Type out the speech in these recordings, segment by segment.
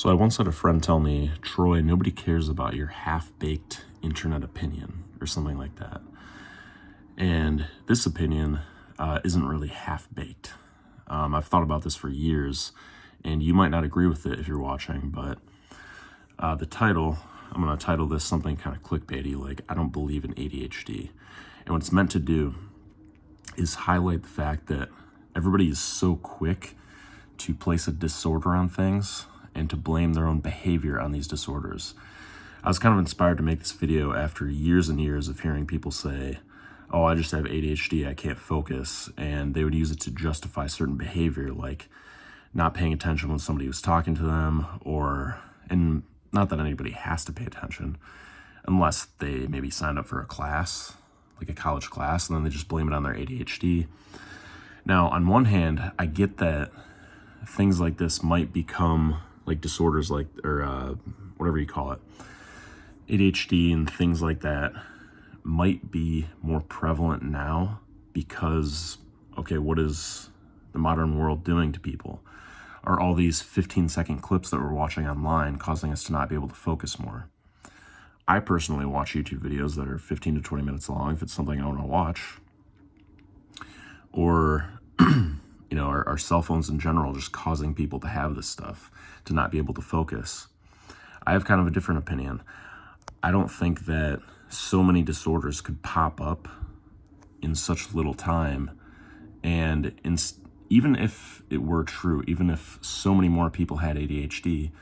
So I once had a friend tell me, Troy, nobody cares about your half-baked internet opinion or something like that. And this opinion isn't really half-baked. I've thought about this for years, and you might not agree with it if you're watching, but the title, I'm going to title this something kind of clickbaity, like I don't believe in ADHD. And what it's meant to do is highlight the fact that everybody is so quick to place a disorder on things and to blame their own behavior on these disorders. I was kind of inspired to make this video after years and years of hearing people say, oh, I just have ADHD, I can't focus, and they would use it to justify certain behavior, like not paying attention when somebody was talking to them, and not that anybody has to pay attention, unless they maybe signed up for a class, like a college class, and then they just blame it on their ADHD. Now, on one hand, I get that things like this might become like disorders like, or whatever you call it, ADHD and things like that might be more prevalent now because, okay, what is the modern world doing to people? Are all these 15-second clips that we're watching online causing us to not be able to focus more? I personally watch YouTube videos that are 15 to 20 minutes long if it's something I want to watch. Or, our cell phones in general just causing people to have this stuff, to not be able to focus. I have kind of a different opinion. I don't think that so many disorders could pop up in such little time. And even if it were true, even if so many more people had ADHD,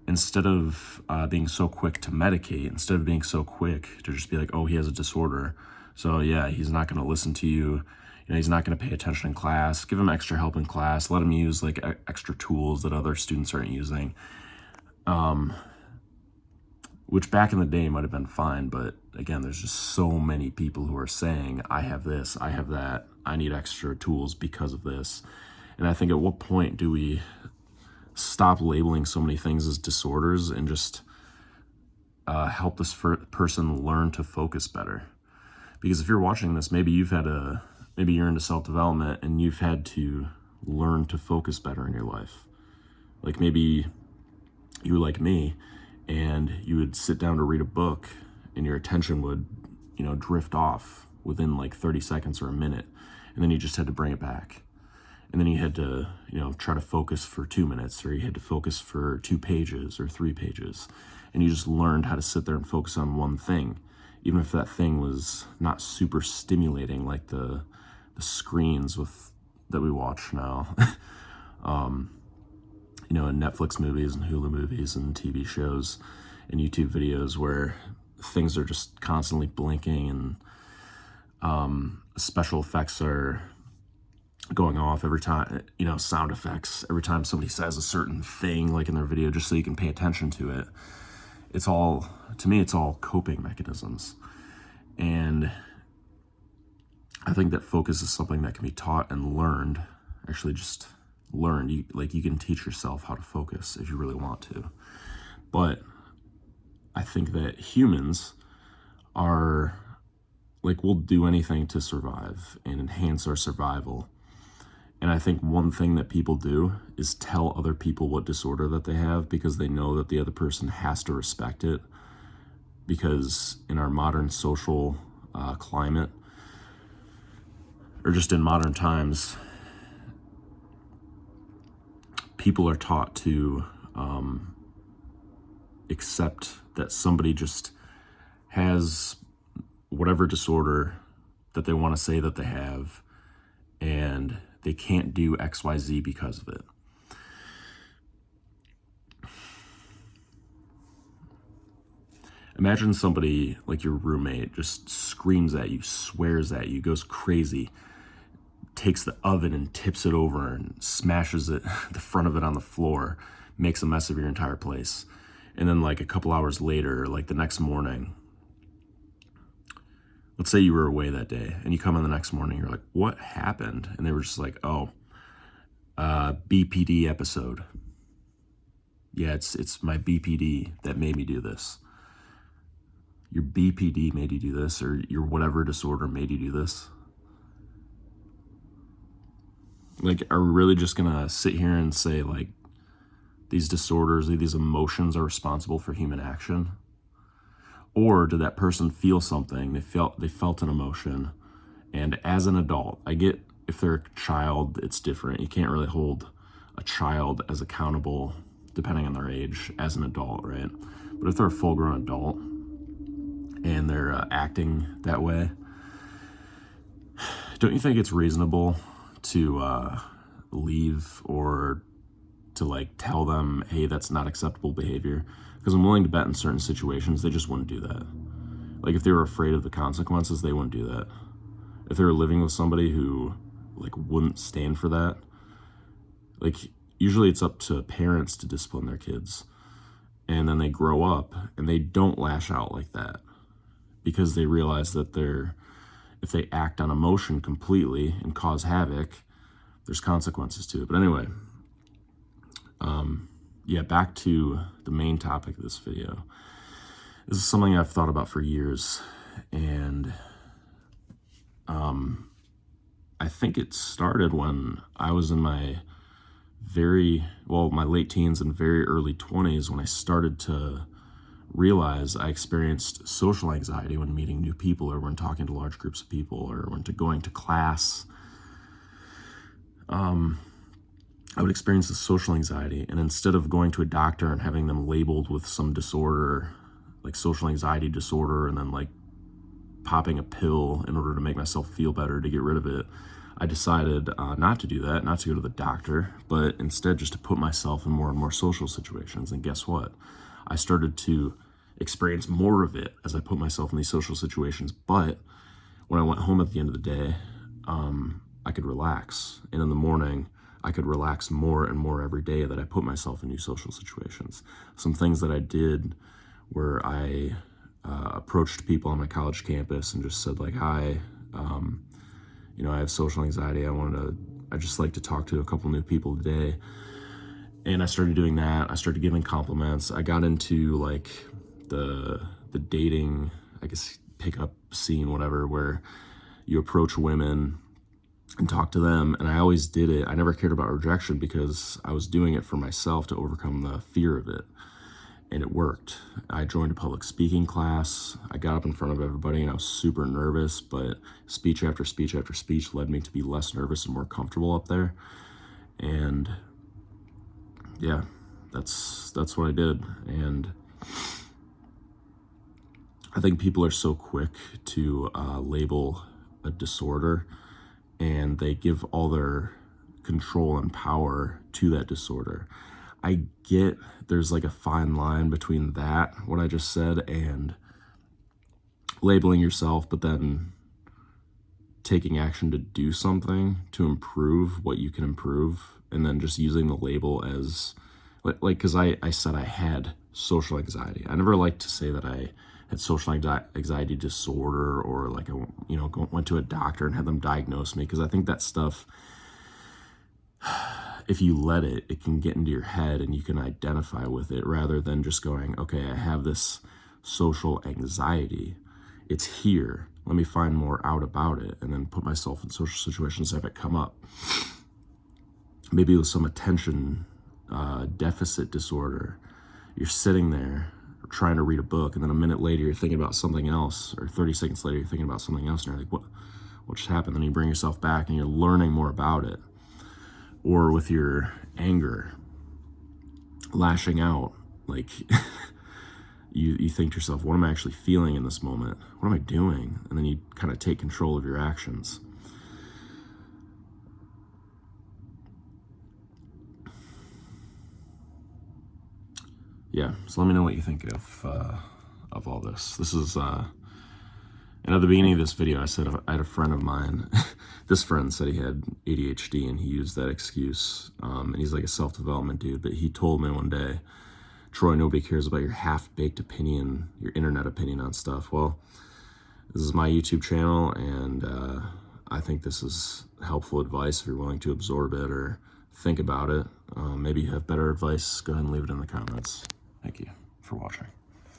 instead of being so quick to medicate, instead of being so quick to just be like, oh, he has a disorder, so yeah, he's not going to listen to you, he's not going to pay attention in class, give him extra help in class, let him use like extra tools that other students aren't using, which back in the day might have been fine, but again, there's just so many people who are saying, I have this, I have that, I need extra tools because of this. And I think at what point do we stop labeling so many things as disorders and just help this person learn to focus better? Because if you're watching this, maybe you're into self-development and you've had to learn to focus better in your life. Like maybe you were like me and you would sit down to read a book and your attention would, drift off within like 30 seconds or a minute. And then you just had to bring it back. And then you had to, try to focus for 2 minutes, or you had to focus for 2 pages or 3 pages. And you just learned how to sit there and focus on one thing, even if that thing was not super stimulating like the screens that we watch now. In Netflix movies and Hulu movies and TV shows and YouTube videos where things are just constantly blinking and special effects are going off every time, sound effects, every time somebody says a certain thing like in their video, just so you can pay attention to it. To me, it's all coping mechanisms. And I think that focus is something that can be taught and learned, actually just learned. You can teach yourself how to focus if you really want to. But I think that humans are, we'll do anything to survive and enhance our survival. And I think one thing that people do is tell other people what disorder that they have because they know that the other person has to respect it. Because in our modern social climate, or just in modern times, people are taught to accept that somebody just has whatever disorder that they want to say that they have, and they can't do XYZ because of it. Imagine somebody like your roommate just screams at you, swears at you, goes crazy, takes the oven and tips it over and smashes the front of it on the floor, makes a mess of your entire place. And then like a couple hours later, like the next morning, let's say you were away that day and you come in the next morning, you're like, what happened? And they were just like, BPD episode. Yeah, it's my BPD that made me do this. Your BPD made you do this, or your whatever disorder made you do this. Like, are we really just gonna sit here and say, like, these disorders, these emotions are responsible for human action? Or did that person feel something, they felt an emotion, and as an adult, I get if they're a child, it's different. You can't really hold a child as accountable, depending on their age, as an adult, right? But if they're a full-grown adult and they're acting that way, don't you think it's reasonable to leave or to like tell them, hey, that's not acceptable behavior? Because I'm willing to bet in certain situations they just wouldn't do that. Like if they were afraid of the consequences, they wouldn't do that. If they were living with somebody who like wouldn't stand for that, like usually it's up to parents to discipline their kids, and then they grow up and they don't lash out like that because they realize that if they act on emotion completely and cause havoc, there's consequences to it. But anyway, yeah, back to the main topic of this video. This is something I've thought about for years, and I think it started when I was in my my late teens and very early 20s, when I started to realize I experienced social anxiety when meeting new people or when talking to large groups of people or when going to class. I would experience this social anxiety, and instead of going to a doctor and having them labeled with some disorder, like social anxiety disorder, and then like popping a pill in order to make myself feel better to get rid of it, I decided not to do that, not to go to the doctor, but instead just to put myself in more and more social situations. And guess what? I started to experience more of it as I put myself in these social situations. But when I went home at the end of the day, I could relax. And in the morning, I could relax more and more every day that I put myself in new social situations. Some things that I did where I approached people on my college campus and just said like, hi, I have social anxiety. I just like to talk to a couple new people today. And I started doing that. I started giving compliments. I got into like the dating, I guess, pickup scene, whatever, where you approach women and talk to them. And I always did it. I never cared about rejection because I was doing it for myself to overcome the fear of it. And it worked. I joined a public speaking class. I got up in front of everybody and I was super nervous, but speech after speech after speech led me to be less nervous and more comfortable up there. And yeah, that's what I did. And I think people are so quick to label a disorder, and they give all their control and power to that disorder. I get there's like a fine line between that, what I just said, and labeling yourself, but then taking action to do something to improve what you can improve, and then just using the label as like, because I said I had social anxiety. I never liked to say that I had social anxiety disorder, or like I went to a doctor and had them diagnose me, because I think that stuff, if you let it can get into your head and you can identify with it, rather than just going, okay, I have this social anxiety. It's here. Let me find more out about it and then put myself in social situations that have it come up. Maybe with some attention deficit disorder. You're sitting there trying to read a book, and then a minute later you're thinking about something else, or 30 seconds later you're thinking about something else, and you're like, what just happened? Then you bring yourself back and you're learning more about it. Or with your anger, lashing out, like you think to yourself, what am I actually feeling in this moment? What am I doing? And then you kind of take control of your actions. Yeah, so let me know what you think of all this. This is, and at the beginning of this video, I said I had a friend of mine. This friend said he had ADHD, and he used that excuse. And he's like a self-development dude, but he told me one day, Troy, nobody cares about your half-baked opinion, your internet opinion on stuff. Well, this is my YouTube channel, and I think this is helpful advice if you're willing to absorb it or think about it. Maybe you have better advice, go ahead and leave it in the comments. Thank you for watching.